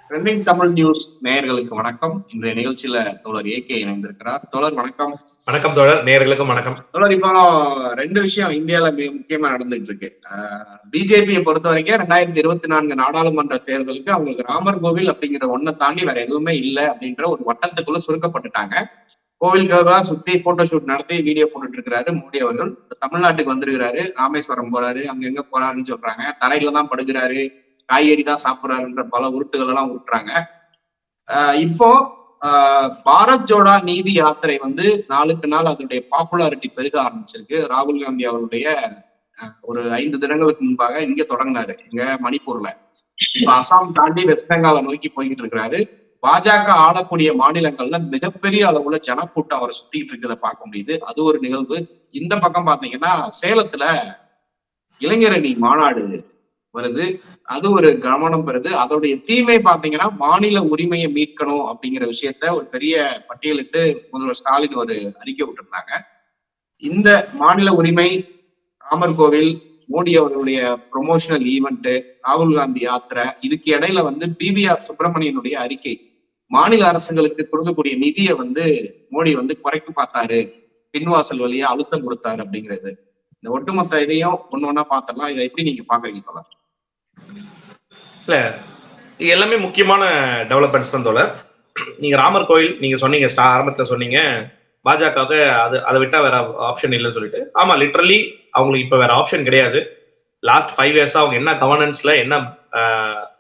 Trending Tamil news நேயர்களுக்கு வணக்கம். இன்றைய நிகழ்ச்சியில தோழர் ஏகே இணைந்திருக்கிறார். தோழர் வணக்கம். வணக்கம் தோழர், நேயர்களுக்கும் வணக்கம். தோழர், இப்போ 2 விஷயம் இந்தியால மிக முக்கியமா நடந்துட்டு இருக்கு. பிஜேபியை பொறுத்த வரைக்கும் 2024 நாடாளுமன்ற தேர்தலுக்கு அவங்களுக்கு ராமர் கோவில் அப்படிங்கிற ஒன்றை தாண்டி வேற எதுவுமே இல்லை அப்படின்ற ஒரு வட்டத்துக்குள்ள சுருக்கப்பட்டுட்டாங்க. கோவிலுக்காக சுத்தி போட்டோ ஷூட் நடத்தி வீடியோ போட்டுட்டு இருக்கிறாரு மோடி அவர்கள். தமிழ்நாட்டுக்கு வந்திருக்கிறாரு, ராமேஸ்வரம் போறாரு, அங்க எங்க போறாருன்னு சொல்றாங்க. தரையில தான் படுகிறாரு, காய்கறி தான் சாப்பிடுறாருன்ற பல உருட்டுகள் எல்லாம் உருட்டுறாங்க. இப்போ பாரத் ஜோடா நீதி யாத்திரை நாளுக்கு நாள் அதனுடைய பாப்புலாரிட்டி பெருக ஆரம்பிச்சிருக்கு. ராகுல் காந்தி அவருடைய ஒரு 5 தினங்களுக்கு முன்பாக இங்க தொடங்கினாரு, இங்க மணிப்பூர்ல. இப்ப அசாம் தாண்டி வெஸ்ட் பெங்காலை நோக்கி போய்கிட்டு இருக்கிறாரு. பாஜக ஆளக்கூடிய மாநிலங்கள்ல மிகப்பெரிய அளவுல ஜனக்கூட்டம் அவரை சுத்திட்டு இருக்கிறத பார்க்க முடியுது. அது ஒரு நிகழ்வு. இந்த பக்கம் பாத்தீங்கன்னா சேலத்துல இளைஞரணி மாநாடு வருது, அது ஒரு கவனம் பெறுது. அதோடைய தீமை பாத்தீங்கன்னா மாநில உரிமையை மீட்கணும் அப்படிங்கிற விஷயத்த ஒரு பெரிய பட்டியலிட்டு முதல்வர் ஸ்டாலின் ஒரு அறிக்கை விட்டுருந்தாங்க. இந்த மாநில உரிமை, ராமர் கோவில், மோடி அவர்களுடைய ப்ரொமோஷனல் ஈவெண்ட், ராகுல் காந்தி யாத்திரை, இதுக்கு இடையில பிபிஆர் சுப்பிரமணியனுடைய அறிக்கை, மாநில அரசுகளுக்கு கொடுக்கக்கூடிய நிதியை மோடி குறைக்க பார்த்தாரு, பின்வாசல் வழியா அழுத்தம் கொடுத்தாரு அப்படிங்கிறது. இந்த ஒட்டுமொத்த இதையும் ஒன்னொன்னா பார்த்தலாம். இதை எப்படி நீங்க பாக்குறீங்க தோழர்? இல்ல, இது எல்லாமே முக்கியமான டெவலப்மெண்ட்ஸ் தான் தோழர். நீங்க ராமர் கோயில் நீங்க சொன்னீங்க, ஆரம்பத்துல சொன்னீங்க பாஜகவுக்கு அதை விட்டா வேற ஆப்ஷன் இல்லைன்னு சொல்லிட்டு. ஆமா, லிட்டரலி அவங்களுக்கு இப்ப வேற ஆப்ஷன் கிடையாது. லாஸ்ட் 5 இயர்ஸா அவங்க என்ன கவர்னன்ஸ்ல என்ன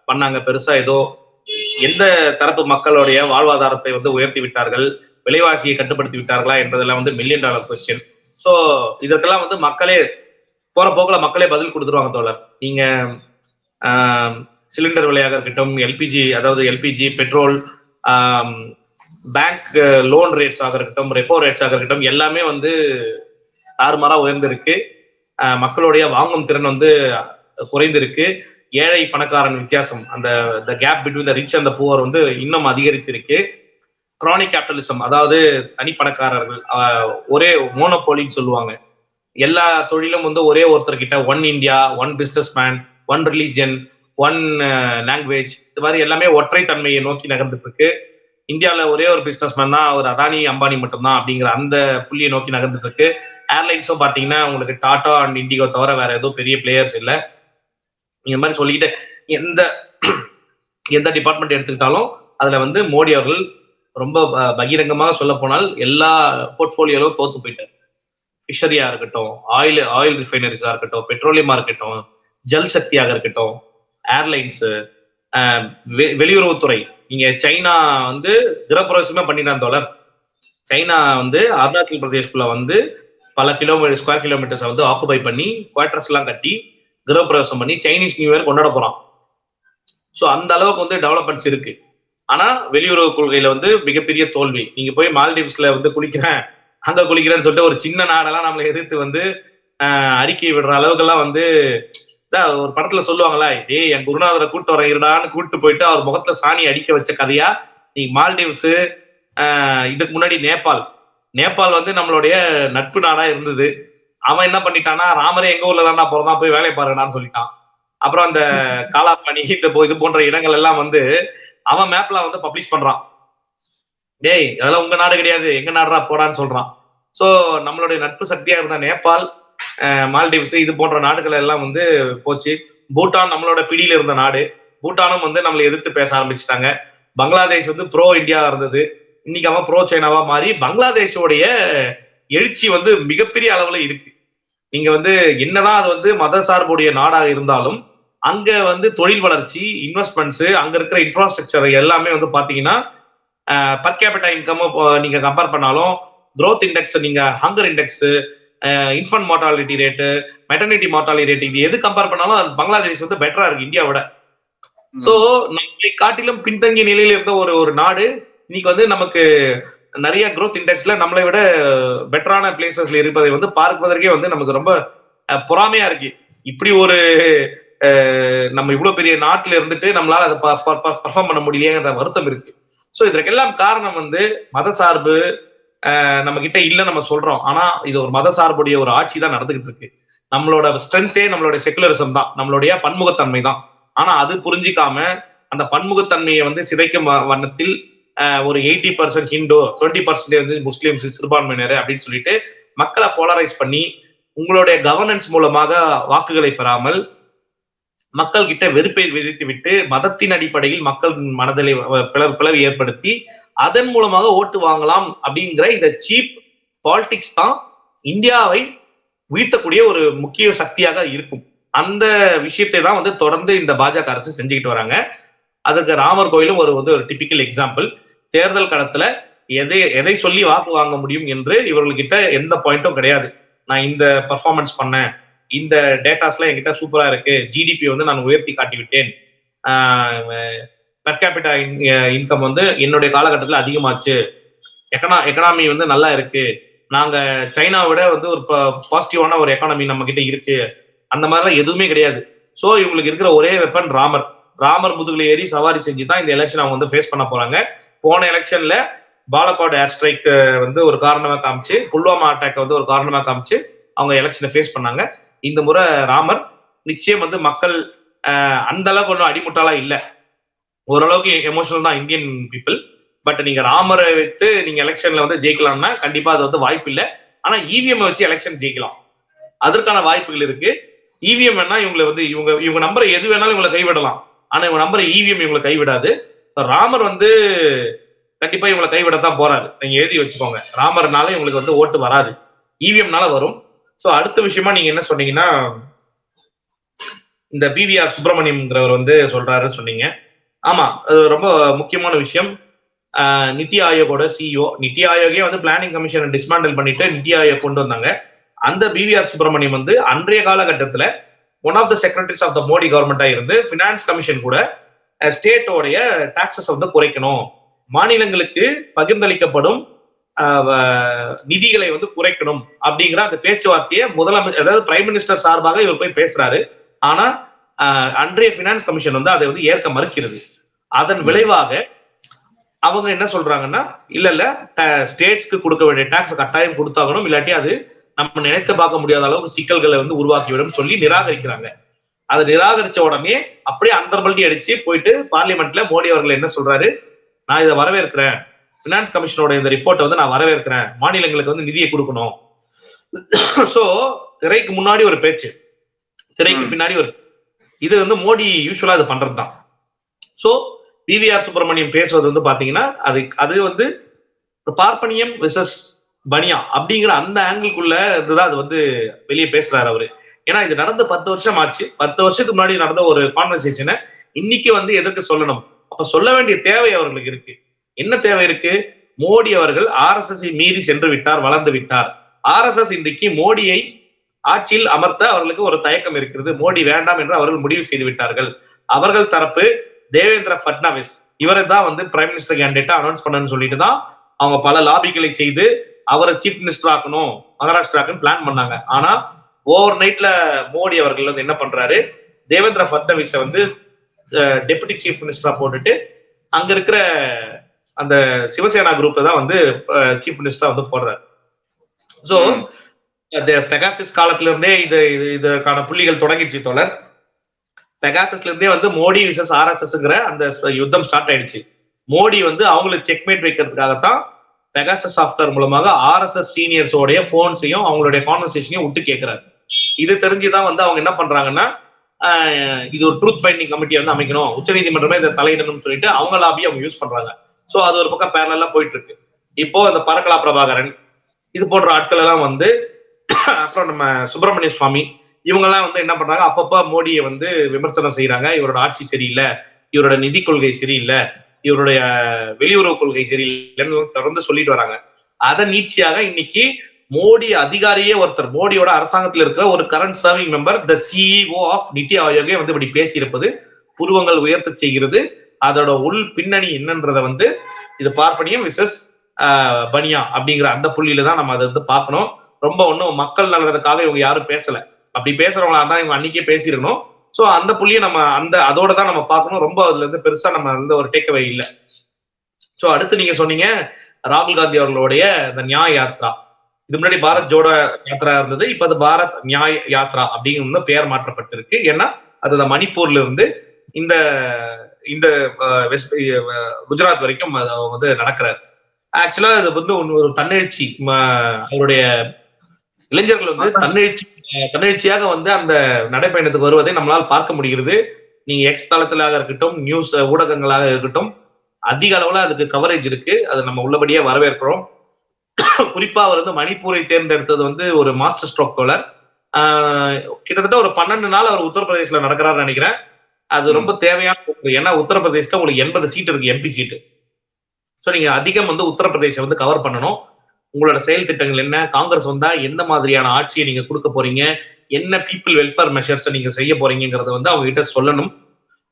பண்ணாங்க, பெருசா ஏதோ எந்த தரப்பு மக்களுடைய வாழ்வாதாரத்தை உயர்த்தி விட்டார்கள், விலைவாசியை கட்டுப்படுத்தி விட்டார்களா என்பதெல்லாம் $1,000,000 கொஸ்டின். ஸோ இதற்கெல்லாம் மக்களே போற போக்குல மக்களே பதில் கொடுத்துருவாங்க தோழர். நீங்க சிலிண்டர் விலையாக இருக்கட்டும், எல்பிஜி, பெட்ரோல், பேங்க் லோன் ரேட்ஸாக இருக்கட்டும், ரெப்போ ரேட்ஸாக இருக்கட்டும், எல்லாமே தாறுமாறா உயர்ந்திருக்கு. மக்களுடைய வாங்கும் திறன் குறைந்திருக்கு. ஏழை பணக்காரன் வித்தியாசம், அந்த gap between the rich and the poor இன்னும் அதிகரித்திருக்கு. கிரானிக் கேபிட்டலிசம், அதாவது தனிப்பணக்காரர்கள், ஒரே மோனோபோலின்னு சொல்லுவாங்க. எல்லா தொழிலும் ஒரே ஒருத்தர்கிட்ட, one India, one business man, one religion, one language, இது மாதிரி எல்லாமே ஒற்றை தன்மையை நோக்கி நகர்ந்துட்டு இருக்கு. இந்தியாவில் ஒரே ஒரு பிசினஸ் மேன் தான், ஒரு அதானி அம்பானி மட்டும்தான் அப்படிங்கிற அந்த புள்ளியை நோக்கி நகர்ந்துட்டு இருக்கு. ஏர்லைன்ஸும் பார்த்தீங்கன்னா உங்களுக்கு டாடா அண்ட் இண்டிகோ தவிர வேற எதுவும் பெரிய பிளேயர்ஸ் இல்லை. இந்த மாதிரி சொல்லிக்கிட்டு எந்த டிபார்ட்மெண்ட் எடுத்துக்கிட்டாலும் அதுல மோடி அவர்கள் ரொம்ப பகிரங்கமாக சொல்ல போனால் எல்லா போர்ட்போலியோலும் தோத்து போயிட்டார். ஃபிஷரியா இருக்கட்டும், ஆயில் ரிஃபைனரிஸா இருக்கட்டும், பெட்ரோலியமா இருக்கட்டும், ஜல் சக்தியாக இருக்கட்டும், ஏர்லைன்ஸ், வெளியுறவுத்துறை. நீங்க சைனா கிரகப்பிரவேசமே பண்ணிட்டான் தோழர். சைனா அருணாச்சல் பிரதேஷ்குள்ள பல ஸ்கொயர் கிலோமீட்டர்ஸ் ஆக்குபை பண்ணி குவார்டர்ஸ் எல்லாம் கட்டி கிரகப்பிரவேசம் பண்ணி சைனீஸ் நியூ இயர் கொண்டாட போறான். ஸோ அந்த அளவுக்கு டெவலப்மெண்ட்ஸ் இருக்கு. ஆனா வெளியுறவு கொள்கையில மிகப்பெரிய தோல்வி. நீங்க போய் மால்டீவ்ஸ்ல குளிக்கிறேன், அங்க குளிக்கிறேன்னு சொல்லிட்டு ஒரு சின்ன நாடெல்லாம் நம்மளை எதிர்த்து அறிக்கை விடுற அளவுக்கெல்லாம் ஒரு படத்துல சொல்லுவாங்களா, டேய் என் குருநாதரை கூட்டு வர இருடான்னு கூட்டு போயிட்டு அவர் முகத்துல சாணி அடிக்க வச்ச கதையா நீ மால்டீவ்ஸ். இதுக்கு முன்னாடி நேபாள் நம்மளுடைய நட்பு நாடா இருந்தது. அவன் என்ன பண்ணிட்டான்னா, ராமரே எங்க ஊர்ல தான்டா பிறந்தான், போய் வேலையை பாருங்கடான்னு சொல்லிட்டான். அப்புறம் அந்த காலாப்பணி, இது போன்ற இடங்கள் எல்லாம் அவன் மேப்ல பப்ளிஷ் பண்றான். டேய் அதெல்லாம் உங்க நாடு கிடையாது, எங்க நாடுறா போடான்னு சொல்றான். சோ நம்மளுடைய நட்பு சக்தியா இருந்த நேபாள், மால்டீவ்ஸ், இது போன்ற நாடுகள் எல்லாம் போச்சு. பூட்டான் நம்மளோட பிடியில இருந்த நாடு. பூட்டானும் நம்மளை எதிர்த்து பேச ஆரம்பிச்சுட்டாங்க. பங்களாதேஷ் ப்ரோ இந்தியா இருந்தது, இன்னைக்கு அவன் ப்ரோ சைனாவா மாறி பங்களாதேஷோடைய எழுச்சி மிகப்பெரிய அளவுல இருக்கு. நீங்க என்னதான் அது மத சார்புடைய நாடாக இருந்தாலும் அங்க தொழில் வளர்ச்சி, இன்வெஸ்ட்மெண்ட்ஸ், அங்க இருக்கிற இன்ஃப்ராஸ்ட்ரக்சர் எல்லாமே பாத்தீங்கன்னா பர் கேபிட்டா இன்கம் நீங்க கம்பேர் பண்ணாலும், க்ரோத் இண்டெக்ஸ், நீங்க hunger index, infant mortality rate, maternity mortality rate, இது எது கம்பேர் பண்ணாலும் பங்களாதேஷ் பெட்டரா இருக்கு இந்தியாவோட. சோ நம்மை காட்டிலும் பின்தங்கிய நிலையில இருந்த ஒரு நாடு இன்னைக்கு நமக்கு நிறைய க்ரோத் இண்டெக்ஸ்ல நம்மளை விட பெட்டரான பிளேசஸ்ல இருப்பதை பார்ப்பதற்கே நமக்கு ரொம்ப பொறாமையா இருக்கு. இப்படி ஒரு நம்ம இவ்வளவு பெரிய நாட்டுல இருந்துட்டு நம்மளால அதை பர்ஃபார்ம் பண்ண முடியலையேங்கிற வருத்தம் இருக்கு. சோ இதற்கெல்லாம் காரணம் மத சார்பு நம்ம கிட்ட இல்ல நம்ம சொல்றோம். ஆனா இது ஒரு மத சார்புடைய ஒரு ஆட்சி தான் நடந்துகிட்டு இருக்கு. நம்மளோட ஸ்ட்ரென்த்தே நம்மளுடைய செகுலரிசம் தான், நம்மளுடைய பன்முகத்தன்மை தான். ஆனா அது புரிஞ்சிக்காம அந்த பன்முகத்தன்மையை வந்து சிதைக்கும் வண்ணத்தில் ஒரு 80% ஹிந்து, 20% வந்து முஸ்லிம்ஸ் சிறுபான்மையினர் அப்படின்னு சொல்லிட்டு மக்களை போலரைஸ் பண்ணி உங்களுடைய கவர்னன்ஸ் மூலமாக வாக்குகளை பெறாமல் மக்கள் கிட்ட வெறுப்பை விதித்து விட்டு மதத்தின் அடிப்படையில் மக்கள் மனதில் பிளவு ஏற்படுத்தி அதன் மூலமாக ஓட்டு வாங்கலாம் அப்படிங்கிற இந்த சீப் பாலிடிக்ஸ் தான் இந்தியாவை வீழ்த்தக்கூடிய ஒரு முக்கிய சக்தியாக இருக்கும். அந்த விஷயத்தை தான் வந்து தொடர்ந்து இந்த பாஜக அரசு செஞ்சுக்கிட்டு வராங்க. அதுக்கு ராமர் கோயிலும் ஒரு டிபிக்கல் எக்ஸாம்பிள். தேர்தல் களத்துல எதை சொல்லி வாக்கு வாங்க முடியும் என்று இவர்கள்கிட்ட எந்த பாயிண்ட்டும் கிடையாது. நான் இந்த பர்ஃபார்மன்ஸ் பண்ணேன், இந்த டேட்டாஸ்லாம் என்கிட்ட சூப்பரா இருக்கு, ஜிடிபி வந்து நான் உயர்த்தி காட்டி விட்டேன், பெர் கேபிட்டா இன்கம் வந்து என்னுடைய காலகட்டத்தில் அதிகமாச்சு, எக்கனாமி வந்து நல்லா இருக்கு, நாங்க சைனாவிட வந்து ஒரு பாசிட்டிவான ஒரு எக்கானமி நம்ம கிட்ட இருக்கு, அந்த மாதிரிலாம் எதுவுமே கிடையாது. ஸோ இவங்களுக்கு இருக்கிற ஒரே வெப்பன் ராமர் முதுகுல ஏறி சவாரி செஞ்சு தான் இந்த எலெக்ஷன் அவங்க வந்து ஃபேஸ் பண்ண போறாங்க. போன எலெக்ஷன்ல பாலக்கோட் ஏர் ஸ்ட்ரைக் வந்து ஒரு காரணமா காமிச்சு, புல்வாமா அட்டாக் வந்து ஒரு காரணமா காமிச்சு அவங்க எலெக்ஷனை ஃபேஸ் பண்ணாங்க. இந்த முறை ராமர் நிச்சயம் வந்து மக்கள் அந்த அளவுக்கு ஒன்றும் அடிமுட்டாலா இல்லை, ஓரளவுக்கு எமோஷனல் தான் இந்தியன் பீப்புள். பட் நீங்க ராமரை வைத்து நீங்க எலெக்ஷன்ல வந்து ஜெயிக்கலாம்னா கண்டிப்பா அது வந்து வாய்ப்பு இல்லை. ஆனா இவிஎம் வச்சு எலெக்ஷன் ஜெயிக்கலாம், அதற்கான வாய்ப்புகள் இருக்கு. இவிஎம் வேணா இவங்களை வந்து இவங்க நம்பரை எது வேணாலும் இவங்களை கைவிடலாம், ஆனா இவங்க நம்பரை இவிஎம் இவங்களை கைவிடாது. ராமர் வந்து கண்டிப்பா இவங்களை கைவிடத்தான் போறாரு, நீங்க எழுதி வச்சுக்கோங்க. ராமர்னால இவங்களுக்கு வந்து ஓட்டு வராது, இவிஎம்னால வரும். ஸோ அடுத்த விஷயமா நீங்க என்ன சொன்னீங்கன்னா, இந்த பிவிஆர் சுப்பிரமணியம்ங்கிறவர் வந்து சொல்றாருன்னு சொன்னீங்க. ஆமா, அது ரொம்ப முக்கியமான விஷயம். நித்தி ஆயோகோட சிஇஓ, நித்தி ஆயோகே வந்து பிளானிங் கமிஷனை டிஸ்மேண்டில் பண்ணிட்டு நித்தி ஆயோக் கொண்டு வந்தாங்க. அந்த பிவிஆர் சுப்பிரமணியம் வந்து அன்றைய காலகட்டத்துல one of the secretaries of the Modi கவர்மெண்டா இருந்து பினான்ஸ் கமிஷன் கூட ஸ்டேட்டோடைய டாக்ஸஸ் வந்து குறைக்கணும், மாநிலங்களுக்கு பகிர்ந்தளிக்கப்படும் நிதிகளை வந்து குறைக்கணும் அப்படிங்கிற அந்த பேச்சுவார்த்தையை முதலமைச்சர், அதாவது பிரைம் மினிஸ்டர் சார்பாக இவர் போய் பேசுறாரு. ஆனா அன்றைய பினான்ஸ் கமிஷன் வந்து அதை வந்து ஏற்க மறுக்கிறது. அதன் விளைவாக அவங்க என்ன சொல்றாங்கன்னா, இல்ல ஸ்டேட்ஸ்க்கு கொடுக்க வேண்டிய டாக்ஸ் கட்டாயம் கொடுத்தாகணும், இல்லாட்டி அது நம்ம நினைத்து பார்க்க முடியாத அளவுக்கு சிக்கல்களை வந்து உருவாக்கிவிடும் சொல்லி நிராகரிக்கிறாங்க. அதை நிராகரிச்ச உடனே அப்படியே அந்தர்பல்ட்டி அடிச்சு போயிட்டு பார்லிமெண்ட்ல மோடி அவர்கள் என்ன சொல்றாரு, நான் இதை வரவேற்கிறேன், பினான்ஸ் கமிஷனோட இந்த ரிப்போர்ட்டை வந்து நான் வரவேற்கிறேன், மாநிலங்களுக்கு வந்து நிதியை கொடுக்கணும். சோ திரைக்கு முன்னாடி ஒரு பேச்சு, திரைக்கு பின்னாடி ஒரு, இது வந்து மோடி யூஸ்வலா இது பண்றதுதான். சோ பிவிஆர் சுப்பிரமணியம் பேசுவது வந்து பாத்தீங்கன்னா அது வந்து பார்ப்பனியம் விசஸ் பனியா அப்படிங்கிற அந்த ஆங்கிள்குள்ள இருந்துதான் அது வந்து வெளியே பேசுறாரு அவரு. ஏன்னா இது நடந்து 10 வருஷம் ஆச்சு. 10 வருஷத்துக்கு முன்னாடி நடந்த ஒரு கான்வர்சேஷனை இன்னைக்கு வந்து எதற்கு சொல்லணும்? அப்ப சொல்ல வேண்டிய தேவை அவர்களுக்கு இருக்கு. என்ன தேவை இருக்கு? மோடி அவர்கள் RSS மீறி சென்று விட்டார், வளர்ந்து விட்டார். RSS இன்றைக்கு மோடியை ஆட்சியில் அமர்த்த அவர்களுக்கு ஒரு தயக்கம் இருக்கிறது. மோடி வேண்டாம் என்று அவர்கள் முடிவு செய்து விட்டார்கள். அவர்கள் தரப்பு தேவேந்திர பட்னாவிஸ் இவரை தான் வந்து பிரைம் மினிஸ்டர் கேண்டிடேட்டா அனௌன்ஸ் பண்ணணும்னு சொல்லிட்டு தான் அவங்க பல லாபிகளை செய்து அவரை சீஃப் மினிஸ்டர் ஆக்கணும், மகாராஷ்டிராக்குன்னு பிளான் பண்ணாங்க. ஆனா ஓவர் நைட்ல மோடி அவர்கள் வந்து என்ன பண்றாரு, தேவேந்திர பட்னாவிஸை வந்து டெபுட்டி சீஃப் மினிஸ்டரா போட்டுட்டு அங்க இருக்கிற அந்த சிவசேனா குரூப்ல தான் வந்து சீஃப் மினிஸ்டரா வந்து போடுறாரு. சோ பெகாசிஸ் காலத்துல இருந்தே இதற்கான புள்ளிகள் தொடங்கிச்சு தோழர். பெகாசஸ்ல இருந்தே வந்து மோடி விசஸ் RSSங்கிற அந்த யுத்தம் ஸ்டார்ட் ஆயிடுச்சு. மோடி வந்து அவங்களுக்கு செக்மேட் வைக்கிறதுக்காகத்தான் பெகாசஸ் சாஃப்ட்வேர் மூலமாக RSS சீனியர்ஸோடைய போன்ஸையும் அவங்களுடைய கான்வர்சேஷனையும் விட்டு கேட்கிறாரு. இது தெரிஞ்சுதான் வந்து அவங்க என்ன பண்றாங்கன்னா, இது ஒரு ட்ரூத் ஃபைண்டிங் கமிட்டியை வந்து அமைக்கணும், உச்சநீதிமன்றமே இதை தலையிடணும்னு சொல்லிட்டு அவங்க லாபி அவங்க யூஸ் பண்றாங்க. சோ அது ஒரு பக்கம் பேரலா போயிட்டு இருக்கு. இப்போ இந்த பரக்கலா பிரபாகரன் இது போன்ற ஆட்கள் எல்லாம் வந்து, அப்புறம் நம்ம சுப்பிரமணிய சுவாமி இவங்கெல்லாம் வந்து என்ன பண்றாங்க, அப்பப்ப மோடியை வந்து விமர்சனம் செய்யறாங்க. இவரோட ஆட்சி சரியில்லை, இவரோட நிதி கொள்கை சரியில்லை, இவருடைய வெளியுறவு கொள்கை சரியில்லைன்னு தொடர்ந்து சொல்லிட்டு வராங்க. அதை நீட்சியாக இன்னைக்கு மோடி அதிகாரியே ஒருத்தர், மோடியோட அரசாங்கத்தில் இருக்கிற ஒரு current serving member, the CEO of Niti ஆயோகே வந்து இப்படி பேசியிருப்பது புருவங்கள் உயர்த்த செய்கிறது. அதோட உள் பின்னணி என்னன்றத வந்து இது பார்ப்பனியம் விசஸ் பனியா அப்படிங்கிற அந்த புள்ளியில தான் நம்ம அதை வந்து பார்க்கணும். ரொம்ப ஒன்றும் மக்கள் நலனுக்காக இவங்க யாரும் பேசல. அப்படி பேசுறவங்களா தான் இவங்க அன்னைக்கே பேசிடணும். சோ அந்த புள்ளியை நம்ம அதோட தான் நம்ம பார்க்கணும். ரொம்ப அதுல இருந்து பெருசா நம்ம வந்து ஒரு டேக்அவே இல்லை. சோ அடுத்து நீங்க சொன்னீங்க ராகுல் காந்தி அவர்களுடைய இந்த நியாய யாத்ரா. இது முன்னாடி பாரத் ஜோடோ யாத்ரா இருந்தது, இப்ப அது பாரத் நியாய் யாத்ரா அப்படிங்கிற பெயர் மாற்றப்பட்டிருக்கு. ஏன்னா அது மணிப்பூர்ல இருந்து இந்த இந்த வெஸ்ட் குஜராத் வரைக்கும் வந்து நடக்கிறார். ஆக்சுவலா இது வந்து ஒரு தன்னெழுச்சி, அவருடைய இளைஞர்கள் வந்து தன்னெழுச்சியாக வந்து அந்த நடைப்பயணத்துக்கு வருவதை நம்மளால் பார்க்க முடிகிறது. நீங்க எக்ஸ் தளத்திலாக இருக்கட்டும், நியூஸ் ஊடகங்களாக இருக்கட்டும், அதிக அளவுல அதுக்கு கவரேஜ் இருக்கு. அது நம்ம உள்ளபடியே வரவேற்கிறோம். குறிப்பா அவர் வந்து மணிப்பூரை தேர்ந்தெடுத்தது வந்து ஒரு மாஸ்டர் ஸ்ட்ரோக் தோழர். கிட்டத்தட்ட ஒரு 12 நாள் அவர் உத்தரப்பிரதேசல நடக்கிறாருன்னு நினைக்கிறேன். அது ரொம்ப தேவையான, ஏன்னா உத்தரப்பிரதேசத்துல உங்களுக்கு 80 சீட் இருக்கு, எம்பி சீட்டு. ஸோ நீங்க அதிகம் வந்து உத்தரப்பிரதேசம் வந்து கவர் பண்ணணும். உங்களோட செயல் திட்டங்கள் என்ன, காங்கிரஸ் வந்தா எந்த மாதிரியான ஆட்சியை நீங்க கொடுக்க போறீங்க, என்ன பீப்புள் வெல்ஃபேர் மெஷர்ஸ் நீங்க செய்ய போறீங்கிறத வந்து அவங்க கிட்ட சொல்லணும்.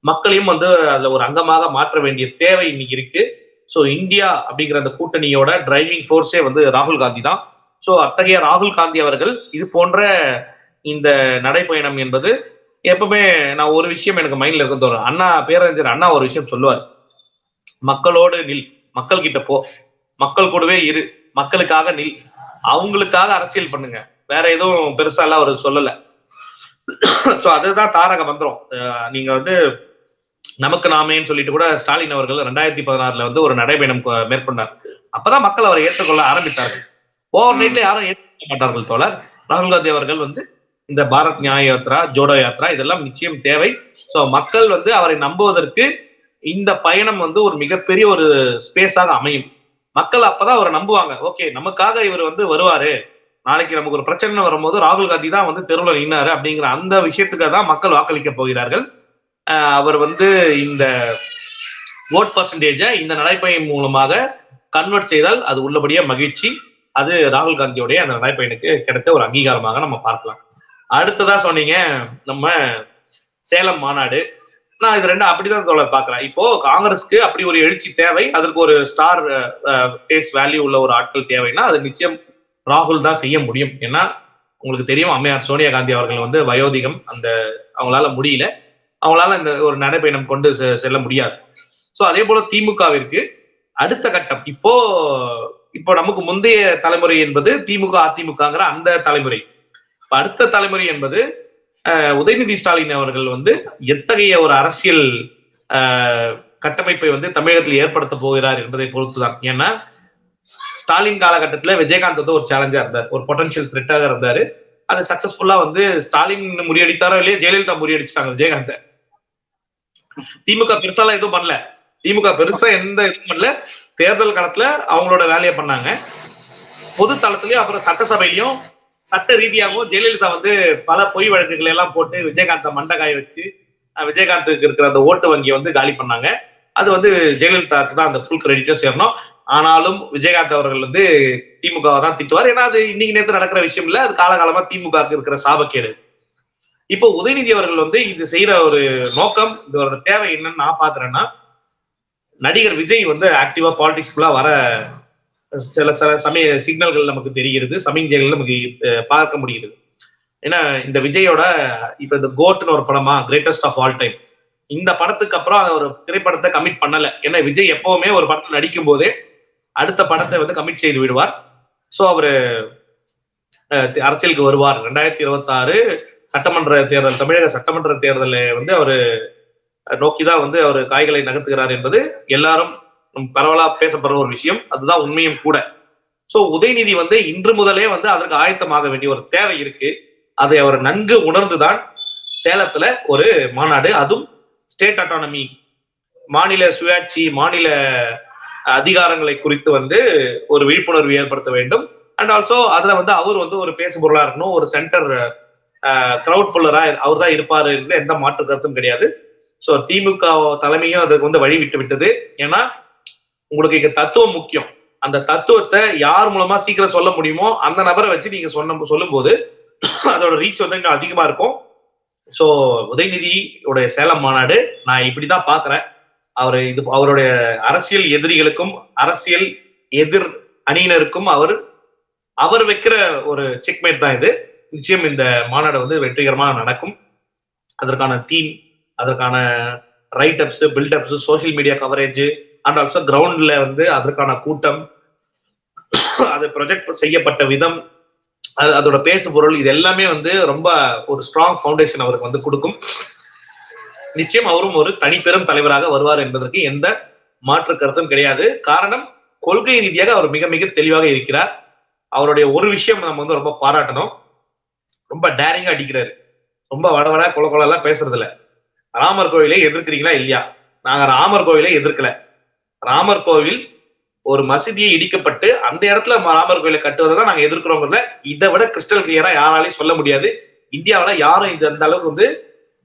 மக்களையும் வந்து அதுல ஒரு அங்கமாக மாற்ற வேண்டிய தேவை இன்னைக்கு இருக்கு. ஸோ இந்தியா அப்படிங்கிற அந்த கூட்டணியோட டிரைவிங் ஃபோர்ஸே வந்து ராகுல் காந்தி தான். ஸோ அத்தகைய ராகுல் காந்தி அவர்கள் இது போன்ற இந்த நடைப்பயணம் என்பது எப்பவுமே, நான் ஒரு விஷயம் எனக்கு மைண்ட்ல இருக்கும் தோணும், அண்ணா பேரறிஞர் அண்ணா ஒரு விஷயம் சொல்லுவார், மக்களோடு நில், மக்கள் கிட்ட போ, மக்கள் கூடவே இரு, மக்களுக்காக நில், அவங்களுக்காக அரசியல் பண்ணுங்க, வேற எதுவும் பெருசா எல்லாம் அவர் சொல்லல. சோ அதுதான் தாரக மந்திரம். நீங்க வந்து நமக்கு நாமேன்னு சொல்லிட்டு கூட ஸ்டாலின் அவர்கள் 2016 வந்து ஒரு நடைபயணம் மேற்கொண்டார். அப்பதான் மக்கள் அவரை ஏற்றுக்கொள்ள ஆரம்பித்தார்கள். ஓவர் நைட்ல யாரும் ஏற்றுக்கொள்ள மாட்டார்கள் தோழர். ராகுல் காந்தி அவர்கள் வந்து இந்த பாரத் நியாய யாத்ரா, ஜோடோ யாத்ரா இதெல்லாம் நிச்சயம் தேவை. சோ மக்கள் வந்து அவரை நம்புவதற்கு இந்த பயணம் வந்து ஒரு மிகப்பெரிய ஒரு ஸ்பேஸாக அமையும். மக்கள் அப்பதான் அவரை நம்புவாங்க. ஓகே, நமக்காக இவர் வந்து வருவாரு, நாளைக்கு நமக்கு ஒரு பிரச்சனை வரும்போது ராகுல் காந்தி தான் வந்து தெருவில் நின்னாரு அப்படிங்கிற அந்த விஷயத்துக்காக தான் மக்கள் வாக்களிக்க போகிறார்கள். அவர் வந்து இந்த ஓட் பர்சன்டேஜை இந்த நடைப்பயணம் மூலமாக கன்வெர்ட் செய்தால் அது உள்ளபடியே மகிழ்ச்சி. அது ராகுல் காந்தியோடைய அந்த நடைப்பயனுக்கு கிடைத்த ஒரு அங்கீகாரமாக நம்ம பார்க்கலாம். அடுத்ததா சொன்னீங்க நம்ம சேலம் மாநாடு. நான் இது ரெண்டும் அப்படிதான் தோழர் பாக்குறேன். இப்போ காங்கிரஸ்க்கு அப்படி ஒரு எழுச்சி தேவை, அதற்கு ஒரு ஸ்டார் ஃபேஸ் வேல்யூ உள்ள ஒரு ஆட்கள் தேவைன்னா அது நிச்சயம் ராகுல் தான் செய்ய முடியும். ஏன்னா உங்களுக்கு தெரியும், அம்மையார் சோனியா காந்தி அவர்கள் வந்து வயோதிகம், அந்த அவங்களால முடியல, அவங்களால இந்த ஒரு நடைபயணம் கொண்டு செல்ல முடியாது. சோ அதே போல திமுகவிற்கு அடுத்த கட்டம், இப்போ நமக்கு முந்தைய தலைமுறை என்பது திமுக அதிமுகங்கிற அந்த தலைமுறை. அடுத்த தலைமுறை என்பது உதயநிதி ஸ்டாலின் அவர்கள் வந்து எத்தகைய ஒரு அரசியல் கட்டமைப்பை வந்து தமிழகத்தில் ஏற்படுத்த போகிறார் என்பதை பொறுத்துதான். ஏன்னா ஸ்டாலின் காலகட்டத்துல விஜயகாந்த் வந்து ஒரு சேலஞ்சா இருந்தார், ஒரு பொட்டன்ஷியல் த்ரெட்டாக இருந்தாரு. அது சக்சஸ்ஃபுல்லா வந்து ஸ்டாலின் முறியடித்தாரோ இல்லையா, ஜெயலலிதா முறியடிச்சிட்டாங்க விஜயகாந்த். திமுக பெருசாலாம் எதுவும் பண்ணல, திமுக பெருசா எந்த இதுவும் பண்ணல. தேர்தல் காலத்துல அவங்களோட வேலையை பண்ணாங்க, பொது தளத்திலயும் அப்புறம் சட்டசபையிலையும் சட்ட ரீதியாகவும் ஜெயலலிதா வந்து பல பொய் வழக்குகளை எல்லாம் போட்டு விஜயகாந்தை மண்டகாய வச்சு விஜயகாந்துக்கு இருக்கிற அந்த ஓட்டு வங்கியை வந்து காலி பண்ணாங்க. அது வந்து ஜெயலலிதாவுக்கு தான் அந்த ஃபுல் கிரெடிட்டும் சேரணும். ஆனாலும் விஜயகாந்த் அவர்கள் வந்து திமுகவை தான் திட்டுவார். ஏன்னா அது இன்னைக்கு நேரத்தில் நடக்கிற விஷயம் இல்ல, அது காலகாலமா திமுகவுக்கு இருக்கிற சாபக்கேடு. இப்போ உதயநிதி அவர்கள் வந்து இது செய்யற ஒரு நோக்கம், இதோட தேவை என்னன்னு நான் பாக்குறேன்னா, நடிகர் விஜய் வந்து ஆக்டிவா பாலிடிக்ஸ்குள்ள வர சில சமய சிக்னல்கள் நமக்கு தெரிகிறது, சமிஞ்சைகள் நமக்கு பார்க்க முடிகிறது. ஏன்னா இந்த விஜயோட இப்ப இந்த கோட்னு ஒரு படமா, கிரேட்டஸ்ட் ஆஃப் ஆல் டைம், இந்த படத்துக்கு அப்புறம் ஒரு திரைப்படத்தை கமிட் பண்ணல. ஏன்னா விஜய் எப்பவுமே ஒரு படத்தில் நடிக்கும் போதே அடுத்த படத்தை வந்து கமிட் செய்து விடுவார். சோ அவரு அரசியலுக்கு வருவார். 2026 சட்டமன்ற தேர்தல், தமிழக சட்டமன்ற தேர்தலை வந்து அவரு நோக்கிதான் வந்து அவர் காய்களை நகர்த்துகிறார் என்பது எல்லாரும் பரவலா பேசப்படுற ஒரு விஷயம், அதுதான் உண்மையும் கூட. சோ உதயநிதி வந்து இன்று முதலே வந்து அதற்கு ஆயத்தமாக வேண்டிய ஒரு தேவை இருக்கு. அதை அவர் நன்கு உணர்ந்துதான் சேலத்துல ஒரு மாநாடு, அதுவும் ஸ்டேட் அட்டானமி, மாநில சுயாட்சி, மாநில அதிகாரங்களை குறித்து வந்து ஒரு விழிப்புணர்வு ஏற்படுத்த வேண்டும். அண்ட் ஆல்சோ அதுல வந்து அவர் வந்து ஒரு பேசு பொருளா இருக்கணும், ஒரு சென்டர் கிரவுட் புல்லரா அவர் தான் இருப்பாரு, எந்த மாற்று கருத்தும் கிடையாது. சோ திமுக தலைமையும் அதுக்கு வந்து வழி விட்டு விட்டது. ஏன்னா உங்களுக்கு இங்க தத்துவம் முக்கியம். அந்த தத்துவத்தை யார் மூலமா சீக்கிரம் சொல்ல முடியுமோ அந்த நபரை வச்சு நீங்க சொல்லும் போது அதோட ரீச் வந்து இன்னும் அதிகமா இருக்கும். சோ உதயநிதியோட சேலம் மாநாடு நான் இப்படிதான் பாக்குறேன். அவருடைய அரசியல் எதிரிகளுக்கும் அரசியல் எதிர் அணியினருக்கும் அவர் வைக்கிற ஒரு செக்மேட் தான் இது. நிச்சயம் இந்த மாநாடு வந்து வெற்றிகரமாக நடக்கும். அதற்கான தீம், அதற்கான right ups, buildups, social media coverage and also கிரவுண்ட்ல வந்து அதற்கான கூட்டம், அது ப்ரொஜெக்ட் செய்யப்பட்ட விதம், அதோட பேசு பொருள், இது எல்லாமே வந்து ரொம்ப ஒரு ஸ்ட்ராங் ஃபவுண்டேஷன் அவருக்கு வந்து கொடுக்கும். நிச்சயம் அவரும் ஒரு தனிப்பெரும் தலைவராக வருவார் என்பதற்கு எந்த மாற்று கருத்தும் கிடையாது. காரணம், கொள்கை ரீதியாக அவர் மிக மிக தெளிவாக இருக்கிறார். அவருடைய ஒரு விஷயம் நம்ம வந்து ரொம்ப பாராட்டணும், ரொம்ப டேரிங்கா அடிக்கிறாரு, ரொம்ப வடவட கொல கொல எல்லாம் பேசுறது இல்ல. ராமர் கோவிலை எதிர்க்கிறீங்களா இல்லையா? நாங்க ராமர் கோவிலை எதிர்க்கல. ராமர் கோவில் ஒரு மசூதியை இடிக்கப்பட்டு அந்த இடத்துல ராமர் கோயிலை கட்டுவதை நாங்க எதிர்க்கிறோங்கிறத இதை விட கிறிஸ்டல் கிளியரா யாராலையும் சொல்ல முடியாது. இந்தியாவில யாரும் இந்த அளவுக்கு வந்து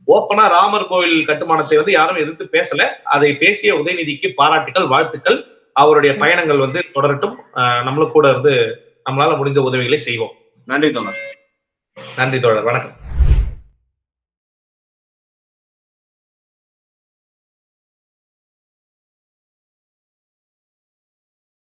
ஓப்பனா ராமர் கோவில் கட்டுமானத்தை வந்து யாரும் எதிர்த்து பேசல. அதை பேசிய உதயநிதிக்கு பாராட்டுகள், வாழ்த்துக்கள். அவருடைய பயணங்கள் வந்து தொடரட்டும். நம்மளும் கூட இருந்து நம்மளால முடிந்த உதவிகளை செய்வோம். நன்றி தோழர். நன்றி தோழர், வணக்கம்.